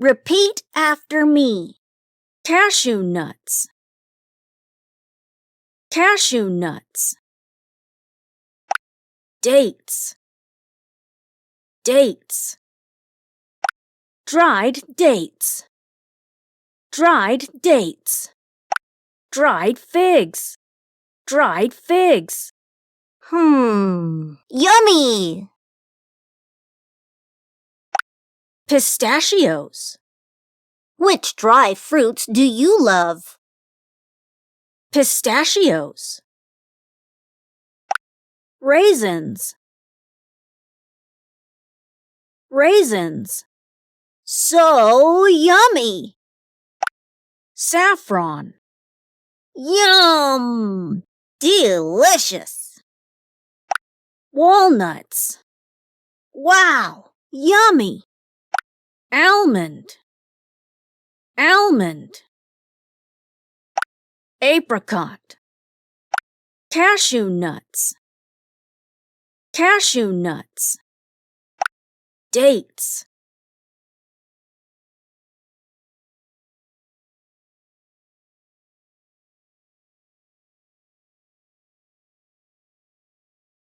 Repeat after me. Cashew nuts. Cashew nuts. Dates. Dates. Dried dates. Dried dates. Dried figs. Dried figs. Yummy! Pistachios. Which dry fruits do you love? Pistachios. Raisins. Raisins. So yummy! Saffron. Yum! Delicious! Walnuts. Wow! Yummy. Almond. Almond. Apricot. Cashew nuts. Cashew nuts. Dates.